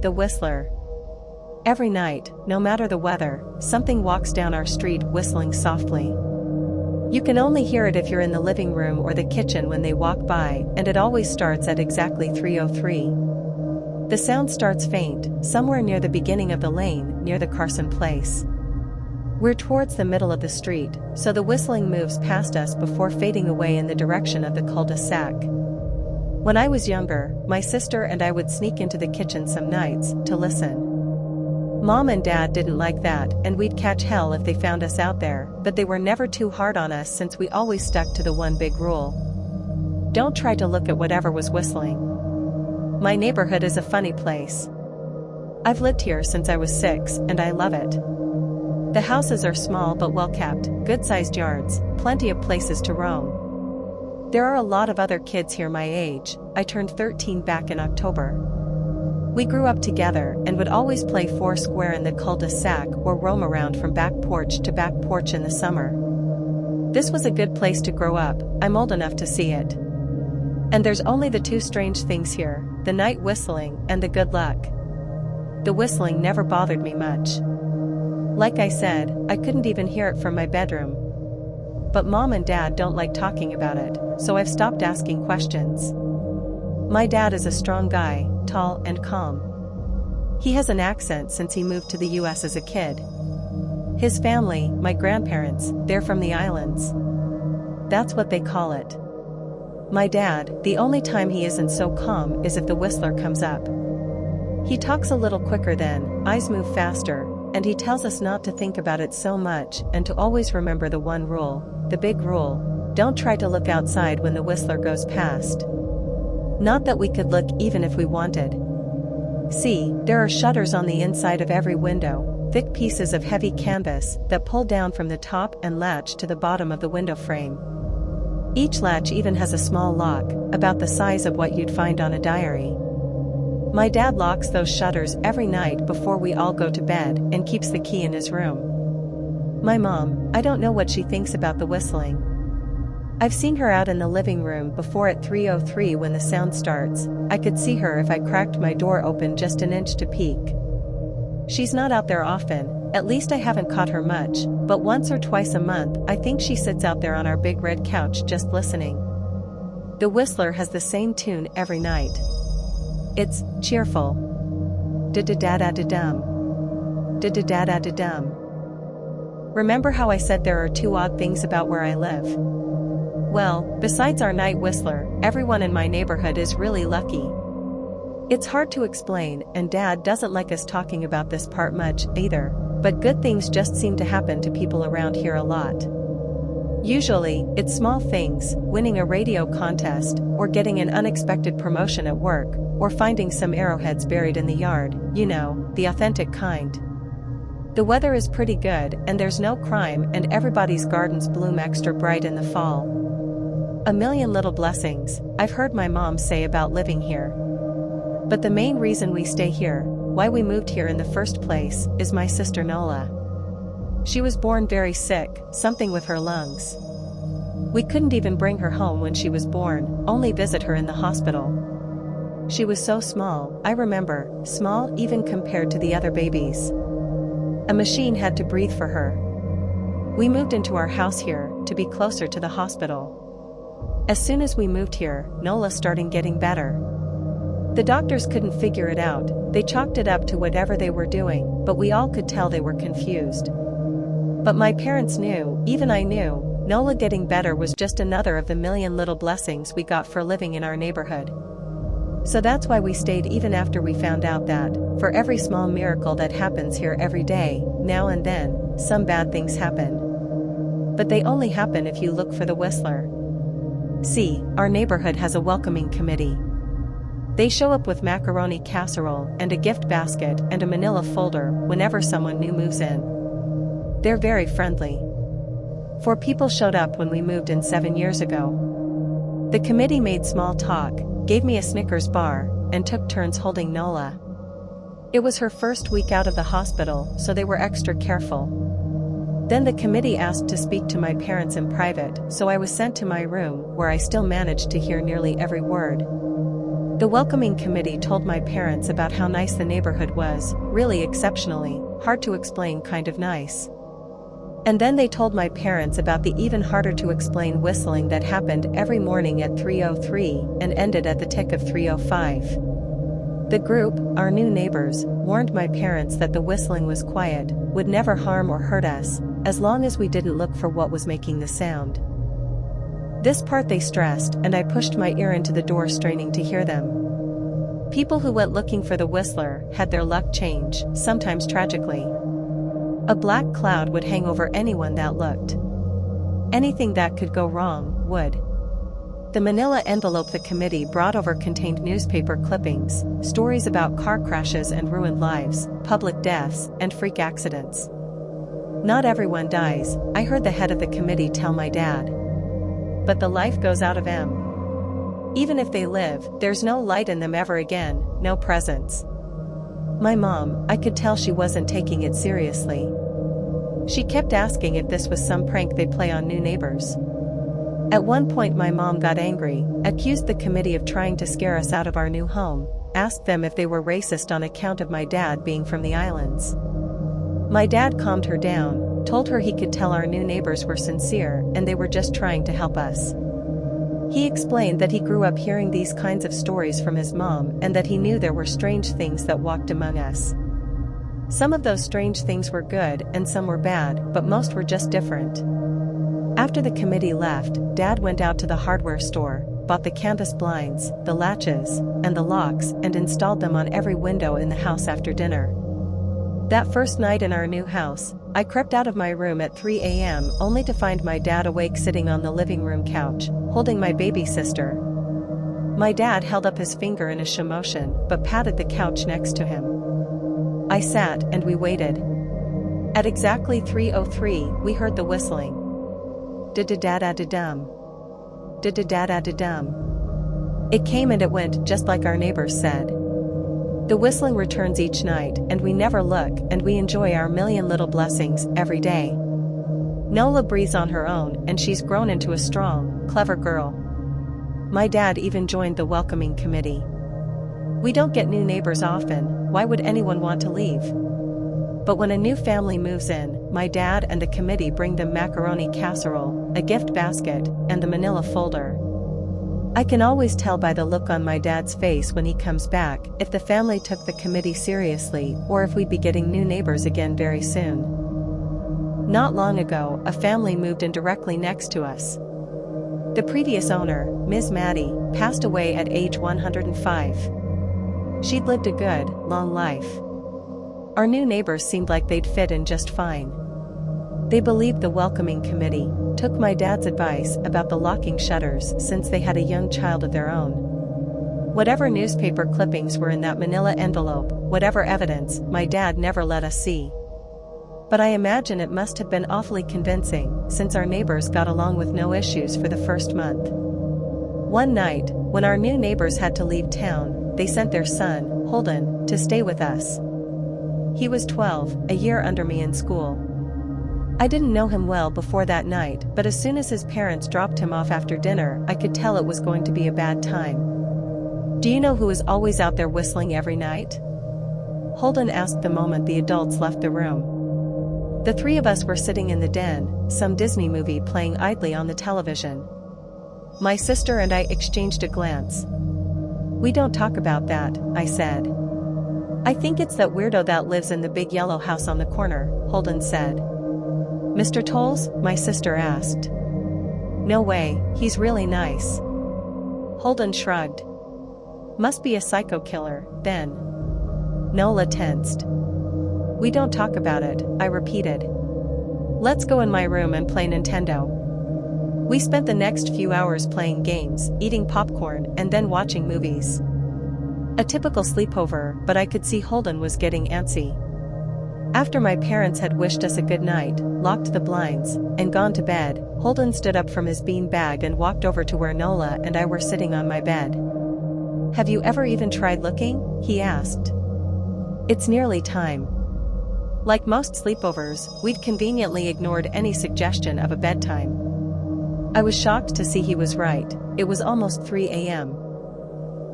The Whistler. Every night, no matter the weather, something walks down our street whistling softly. You can only hear it if you're in the living room or the kitchen when they walk by, and it always starts at exactly 3:03. The sound starts faint, somewhere near the beginning of the lane, near the Carson place. We're towards the middle of the street, so the whistling moves past us before fading away in the direction of the cul-de-sac. When I was younger, my sister and I would sneak into the kitchen some nights to listen. Mom and Dad didn't like that, and we'd catch hell if they found us out there, but they were never too hard on us since we always stuck to the one big rule. Don't try to look at whatever was whistling. My neighborhood is a funny place. I've lived here since I was 6, and I love it. The houses are small but well kept, good-sized yards, plenty of places to roam. There are a lot of other kids here my age. I turned 13 back in October. We grew up together and would always play foursquare in the cul-de-sac or roam around from back porch to back porch in the summer. This was a good place to grow up. I'm old enough to see it. And there's only the two strange things here, the night whistling and the good luck. The whistling never bothered me much. Like I said, I couldn't even hear it from my bedroom. But Mom and Dad don't like talking about it, so I've stopped asking questions. My dad is a strong guy, tall and calm. He has an accent since he moved to the US as a kid. His family, my grandparents, they're from the islands. That's what they call it. My dad, the only time he isn't so calm is if the whistler comes up. He talks a little quicker then, eyes move faster, and he tells us not to think about it so much and to always remember the one rule, the big rule: don't try to look outside when the whistler goes past. Not that we could look even if we wanted. See, there are shutters on the inside of every window, thick pieces of heavy canvas that pull down from the top and latch to the bottom of the window frame. Each latch even has a small lock, about the size of what you'd find on a diary. My dad locks those shutters every night before we all go to bed and keeps the key in his room. My mom, I don't know what she thinks about the whistling. I've seen her out in the living room before at 3:03 when the sound starts. I could see her if I cracked my door open just an inch to peek. She's not out there often, at least I haven't caught her much, but once or twice a month I think she sits out there on our big red couch just listening. The whistler has the same tune every night. It's cheerful. Da-da-da-da-da-dum. Da-da-da-da-da-dum. Remember how I said there are two odd things about where I live? Well, besides our night whistler, everyone in my neighborhood is really lucky. It's hard to explain, and Dad doesn't like us talking about this part much, either, but good things just seem to happen to people around here a lot. Usually, it's small things, winning a radio contest, or getting an unexpected promotion at work, or finding some arrowheads buried in the yard, you know, the authentic kind. The weather is pretty good and there's no crime and everybody's gardens bloom extra bright in the fall. A million little blessings, I've heard my mom say about living here. But the main reason we stay here, why we moved here in the first place, is my sister Nola. She was born very sick, something with her lungs. We couldn't even bring her home when she was born, only visit her in the hospital. She was so small, I remember, small even compared to the other babies. A machine had to breathe for her. We moved into our house here, to be closer to the hospital. As soon as we moved here, Nola started getting better. The doctors couldn't figure it out, they chalked it up to whatever they were doing, but we all could tell they were confused. But my parents knew, even I knew, Nola getting better was just another of the million little blessings we got for living in our neighborhood. So that's why we stayed even after we found out that, for every small miracle that happens here every day, now and then, some bad things happen. But they only happen if you look for the whistler. See, our neighborhood has a welcoming committee. They show up with macaroni casserole and a gift basket and a manila folder whenever someone new moves in. They're very friendly. 4 people showed up when we moved in 7 years ago. The committee made small talk, gave me a Snickers bar, and took turns holding Nola. It was her first week out of the hospital, so they were extra careful. Then the committee asked to speak to my parents in private, so I was sent to my room, where I still managed to hear nearly every word. The welcoming committee told my parents about how nice the neighborhood was, really exceptionally, hard to explain kind of nice. And then they told my parents about the even harder to explain whistling that happened every morning at 3:03 and ended at the tick of 3:05. The group, our new neighbors, warned my parents that the whistling was quiet, would never harm or hurt us, as long as we didn't look for what was making the sound. This part they stressed, and I pushed my ear into the door straining to hear them. People who went looking for the whistler had their luck change, sometimes tragically. A black cloud would hang over anyone that looked. Anything that could go wrong would. The manila envelope the committee brought over contained newspaper clippings, stories about car crashes and ruined lives, public deaths, and freak accidents. Not everyone dies, I heard the head of the committee tell my dad. But the life goes out of them. Even if they live, there's no light in them ever again, no presence. My mom, I could tell she wasn't taking it seriously. She kept asking if this was some prank they'd play on new neighbors. At one point my mom got angry, accused the committee of trying to scare us out of our new home, asked them if they were racist on account of my dad being from the islands. My dad calmed her down, told her he could tell our new neighbors were sincere and they were just trying to help us. He explained that he grew up hearing these kinds of stories from his mom and that he knew there were strange things that walked among us. Some of those strange things were good and some were bad, but most were just different. After the committee left, Dad went out to the hardware store, bought the canvas blinds, the latches, and the locks and installed them on every window in the house after dinner. That first night in our new house, I crept out of my room at 3 a.m. only to find my dad awake sitting on the living room couch, holding my baby sister. My dad held up his finger in a show motion but patted the couch next to him. I sat and we waited. At exactly 3:03 we heard the whistling. Da-da-da-da-da-dum. Da-da-da-da-da-dum. It came and it went just like our neighbors said. The whistling returns each night and we never look and we enjoy our million little blessings every day. Nola breathes on her own and she's grown into a strong, clever girl. My dad even joined the welcoming committee. We don't get new neighbors often, why would anyone want to leave? But when a new family moves in, my dad and the committee bring them macaroni casserole, a gift basket, and the manila folder. I can always tell by the look on my dad's face when he comes back if the family took the committee seriously or if we'd be getting new neighbors again very soon. Not long ago, a family moved in directly next to us. The previous owner, Ms. Maddie, passed away at age 105. She'd lived a good, long life. Our new neighbors seemed like they'd fit in just fine. They believed the welcoming committee, took my dad's advice about the locking shutters since they had a young child of their own. Whatever newspaper clippings were in that manila envelope, whatever evidence, my dad never let us see. But I imagine it must have been awfully convincing, since our neighbors got along with no issues for the first month. One night, when our new neighbors had to leave town, they sent their son, Holden, to stay with us. He was 12, a year under me in school. I didn't know him well before that night, but as soon as his parents dropped him off after dinner, I could tell it was going to be a bad time. Do you know who is always out there whistling every night? Holden asked the moment the adults left the room. The three of us were sitting in the den, some Disney movie playing idly on the television. My sister and I exchanged a glance. We don't talk about that, I said. I think it's that weirdo that lives in the big yellow house on the corner, Holden said. Mr. Tolles? My sister asked. No way, he's really nice. Holden shrugged. Must be a psycho killer, then. Nola tensed. We don't talk about it, I repeated. Let's go in my room and play Nintendo. We spent the next few hours playing games, eating popcorn, and then watching movies. A typical sleepover, but I could see Holden was getting antsy. After my parents had wished us a good night, locked the blinds, and gone to bed, Holden stood up from his bean bag and walked over to where Nola and I were sitting on my bed. Have you ever even tried looking? He asked. It's nearly time. Like most sleepovers, we'd conveniently ignored any suggestion of a bedtime. I was shocked to see he was right, it was almost 3 a.m.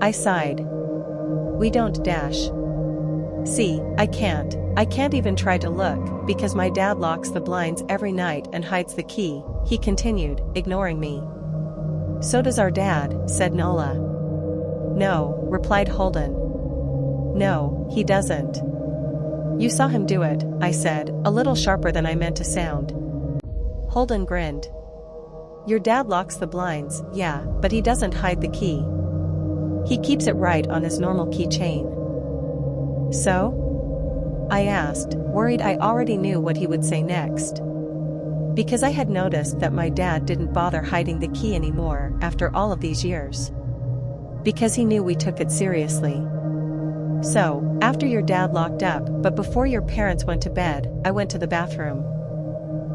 I sighed. We don't dash. See, I can't. I can't even try to look, because my dad locks the blinds every night and hides the key, he continued, ignoring me. So does our dad, said Nola. No, replied Holden. No, he doesn't. You saw him do it, I said, a little sharper than I meant to sound. Holden grinned. Your dad locks the blinds, yeah, but he doesn't hide the key. He keeps it right on his normal keychain. So? I asked, worried I already knew what he would say next. Because I had noticed that my dad didn't bother hiding the key anymore after all of these years. Because he knew we took it seriously. So, after your dad locked up, but before your parents went to bed, I went to the bathroom.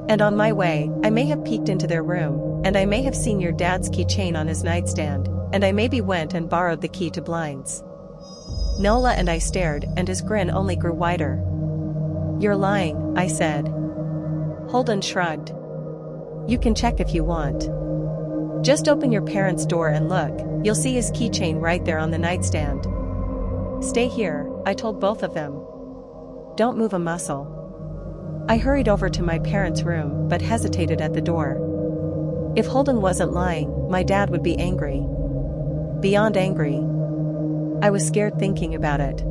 And on my way, I may have peeked into their room, and I may have seen your dad's keychain on his nightstand, and I maybe went and borrowed the key to blinds. Nola and I stared, and his grin only grew wider. You're lying, I said. Holden shrugged. You can check if you want. Just open your parents' door and look, you'll see his keychain right there on the nightstand. Stay here, I told both of them. Don't move a muscle. I hurried over to my parents' room, but hesitated at the door. If Holden wasn't lying, my dad would be angry. Beyond angry. I was scared thinking about it.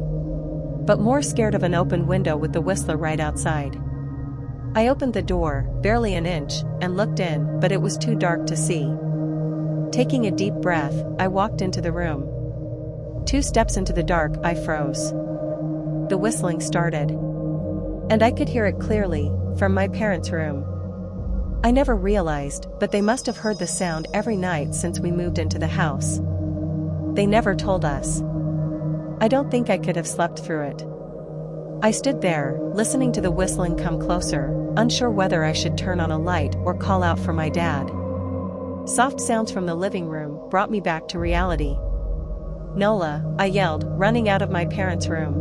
But more scared of an open window with the Whistler right outside. I opened the door, barely an inch, and looked in, but it was too dark to see. Taking a deep breath, I walked into the room. 2 steps into the dark, I froze. The whistling started. And I could hear it clearly, from my parents' room. I never realized, but they must have heard the sound every night since we moved into the house. They never told us. I don't think I could have slept through it. I stood there, listening to the whistling come closer, unsure whether I should turn on a light or call out for my dad. Soft sounds from the living room brought me back to reality. Nola, I yelled, running out of my parents' room.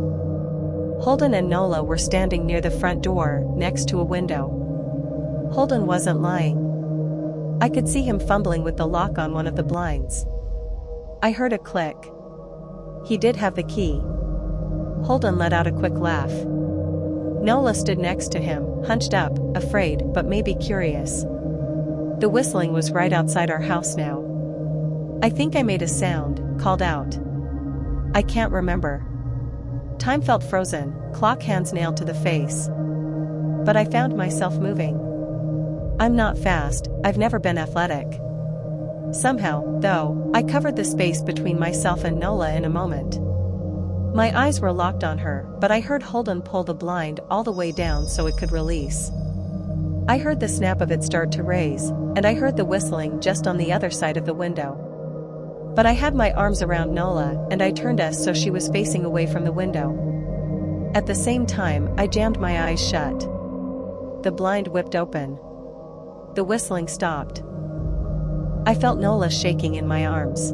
Holden and Nola were standing near the front door, next to a window. Holden wasn't lying. I could see him fumbling with the lock on one of the blinds. I heard a click. He did have the key. Holden let out a quick laugh. Nola stood next to him, hunched up, afraid but maybe curious. The whistling was right outside our house now. I think I made a sound, called out. I can't remember. Time felt frozen, clock hands nailed to the face. But I found myself moving. I'm not fast, I've never been athletic. Somehow, though, I covered the space between myself and Nola in a moment. My eyes were locked on her, but I heard Holden pull the blind all the way down so it could release. I heard the snap of it start to raise, and I heard the whistling just on the other side of the window. But I had my arms around Nola, and I turned us so she was facing away from the window. At the same time, I jammed my eyes shut. The blind whipped open. The whistling stopped. I felt Nola shaking in my arms.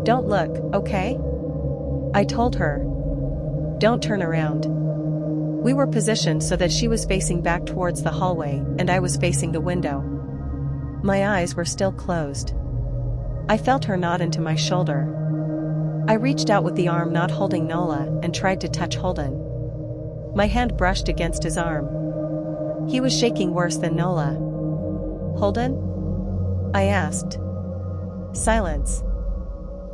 Don't look, okay? I told her. Don't turn around. We were positioned so that she was facing back towards the hallway, and I was facing the window. My eyes were still closed. I felt her nod into my shoulder. I reached out with the arm not holding Nola and tried to touch Holden. My hand brushed against his arm. He was shaking worse than Nola. Holden? I asked. Silence.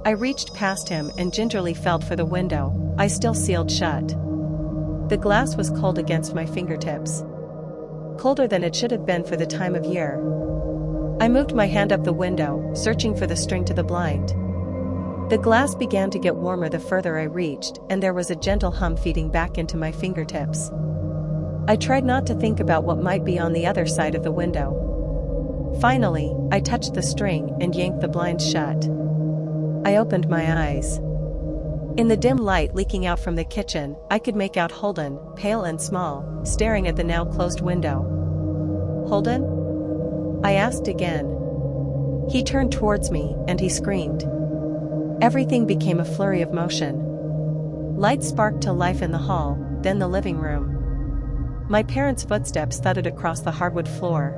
I reached past him and gingerly felt for the window, eyes still sealed shut. The glass was cold against my fingertips. Colder than it should have been for the time of year. I moved my hand up the window, searching for the string to the blind. The glass began to get warmer the further I reached, and there was a gentle hum feeding back into my fingertips. I tried not to think about what might be on the other side of the window. Finally, I touched the string and yanked the blinds shut. I opened my eyes. In the dim light leaking out from the kitchen, I could make out Holden, pale and small, staring at the now closed window. Holden? I asked again. He turned towards me, and he screamed. Everything became a flurry of motion. Lights sparked to life in the hall, then the living room. My parents' footsteps thudded across the hardwood floor.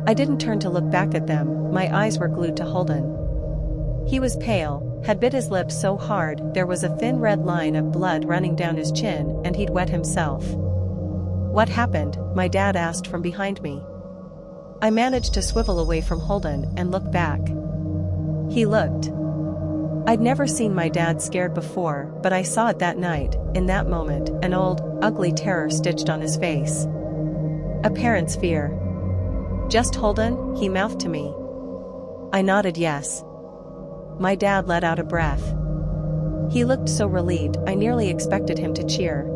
I didn't turn to look back at them, my eyes were glued to Holden. He was pale, had bit his lip so hard there was a thin red line of blood running down his chin and he'd wet himself. "What happened?" my dad asked from behind me. I managed to swivel away from Holden and look back. He looked. I'd never seen my dad scared before, but I saw it that night, in that moment, an old, ugly terror stitched on his face. A parent's fear. "Just Holden?" he mouthed to me. I nodded yes. My dad let out a breath. He looked so relieved I nearly expected him to cheer.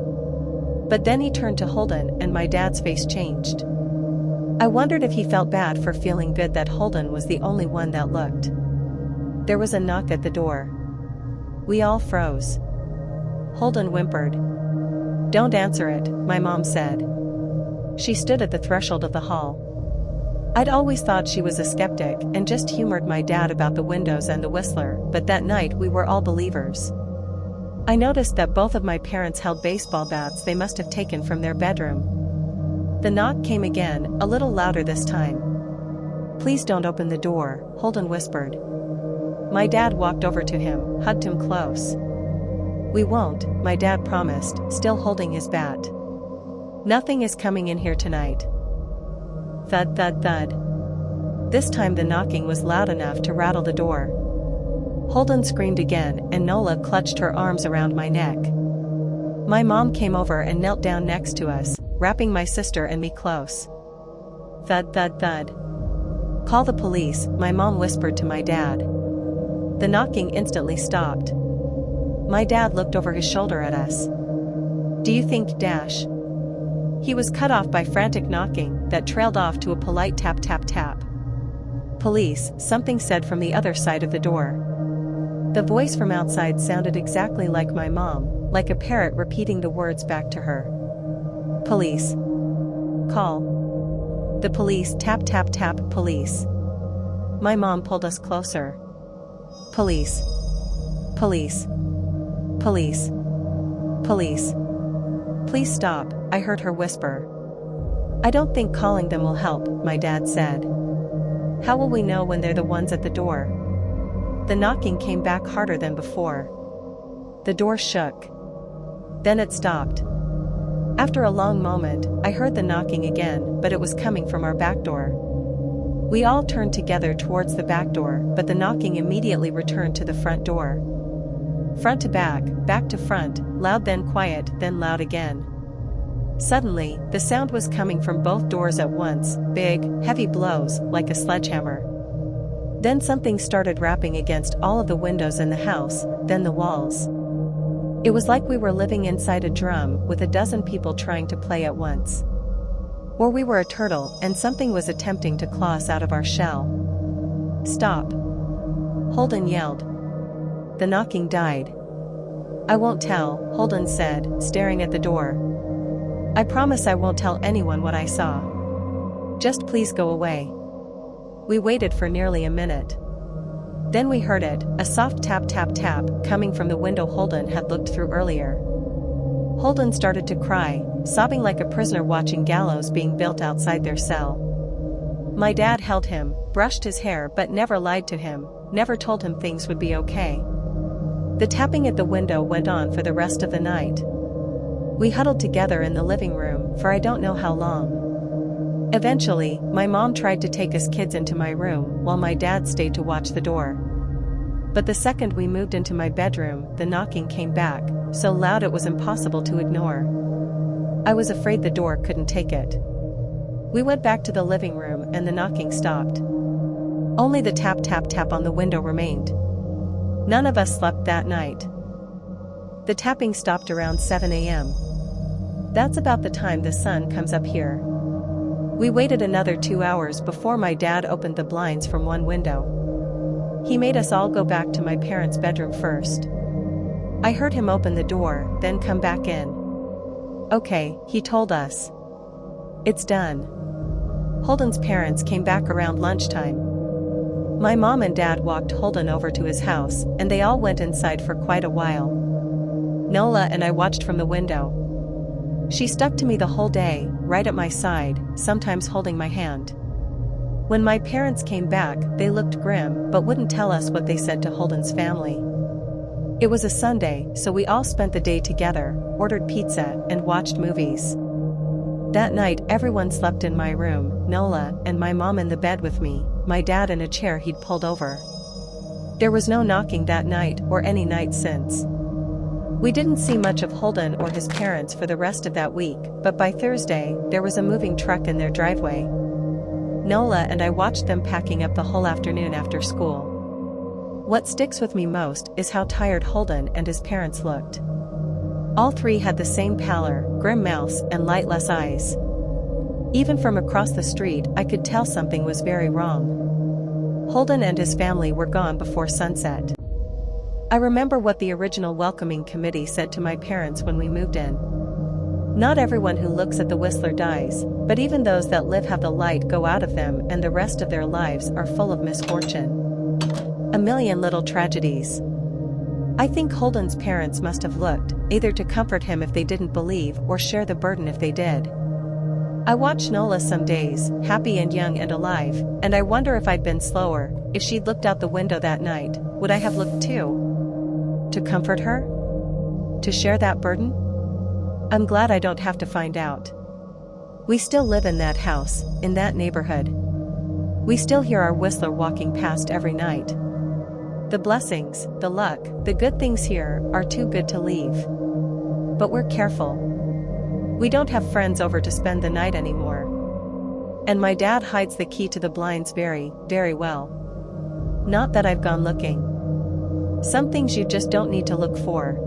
But then he turned to Holden and my dad's face changed. I wondered if he felt bad for feeling good that Holden was the only one that looked. There was a knock at the door. We all froze. Holden whimpered. "Don't answer it," my mom said. She stood at the threshold of the hall. I'd always thought she was a skeptic and just humored my dad about the windows and the Whistler, but that night we were all believers. I noticed that both of my parents held baseball bats they must have taken from their bedroom. The knock came again, a little louder this time. "Please don't open the door," Holden whispered. My dad walked over to him, hugged him close. "We won't," my dad promised, still holding his bat. "Nothing is coming in here tonight." Thud thud thud. This time the knocking was loud enough to rattle the door. Holden screamed again and Nola clutched her arms around my neck. My mom came over and knelt down next to us, wrapping my sister and me close. Thud thud thud. "Call the police," my mom whispered to my dad. The knocking instantly stopped. My dad looked over his shoulder at us. "Do you think dash?" He was cut off by frantic knocking that trailed off to a polite tap tap tap. "Police," something said from the other side of the door. The voice from outside sounded exactly like my mom, like a parrot repeating the words back to her. "Police. Call. The police, tap tap tap, police." My mom pulled us closer. "Police. Police. Police. Police. Please stop," I heard her whisper. "I don't think calling them will help," my dad said. "How will we know when they're the ones at the door?" The knocking came back harder than before. The door shook. Then it stopped. After a long moment, I heard the knocking again, but it was coming from our back door. We all turned together towards the back door, but the knocking immediately returned to the front door. Front to back to front, loud then quiet, then loud again. Suddenly, the sound was coming from both doors at once, big, heavy blows, like a sledgehammer. Then something started rapping against all of the windows in the house, then the walls. It was like we were living inside a drum with a dozen people trying to play at once. Or we were a turtle and something was attempting to claw us out of our shell. "Stop!" Holden yelled. The knocking died. "I won't tell," Holden said, staring at the door. "I promise I won't tell anyone what I saw. Just please go away." We waited for nearly a minute. Then we heard it, a soft tap tap tap, coming from the window Holden had looked through earlier. Holden started to cry, sobbing like a prisoner watching gallows being built outside their cell. My dad held him, brushed his hair but never lied to him, never told him things would be okay. The tapping at the window went on for the rest of the night. We huddled together in the living room for I don't know how long. Eventually, my mom tried to take us kids into my room while my dad stayed to watch the door. But the second we moved into my bedroom, the knocking came back, so loud it was impossible to ignore. I was afraid the door couldn't take it. We went back to the living room and the knocking stopped. Only the tap tap tap on the window remained. None of us slept that night. The tapping stopped around 7 a.m. That's about the time the sun comes up here. We waited another 2 hours before my dad opened the blinds from one window. He made us all go back to my parents' bedroom first. I heard him open the door, then come back in. "Okay," he told us. "It's done." Holden's parents came back around lunchtime. My mom and dad walked Holden over to his house, and they all went inside for quite a while. Nola and I watched from the window. She stuck to me the whole day, right at my side, sometimes holding my hand. When my parents came back, they looked grim but wouldn't tell us what they said to Holden's family. It was a Sunday, so we all spent the day together, ordered pizza, and watched movies. That night everyone slept in my room, Nola and my mom in the bed with me, my dad in a chair he'd pulled over. There was no knocking that night or any night since. We didn't see much of Holden or his parents for the rest of that week, but by Thursday, there was a moving truck in their driveway. Nola and I watched them packing up the whole afternoon after school. What sticks with me most is how tired Holden and his parents looked. All three had the same pallor, grim mouths, and lightless eyes. Even from across the street, I could tell something was very wrong. Holden and his family were gone before sunset. I remember what the original welcoming committee said to my parents when we moved in. Not everyone who looks at the Whistler dies, but even those that live have the light go out of them, and the rest of their lives are full of misfortune. A million little tragedies. I think Holden's parents must have looked, either to comfort him if they didn't believe or share the burden if they did. I watch Nola some days, happy and young and alive, and I wonder if I'd been slower, if she'd looked out the window that night, would I have looked too? To comfort her? To share that burden? I'm glad I don't have to find out. We still live in that house, in that neighborhood. We still hear our Whistler walking past every night. The blessings, the luck, the good things here are too good to leave. But we're careful. We don't have friends over to spend the night anymore. And my dad hides the key to the blinds very, very well. Not that I've gone looking. Some things you just don't need to look for,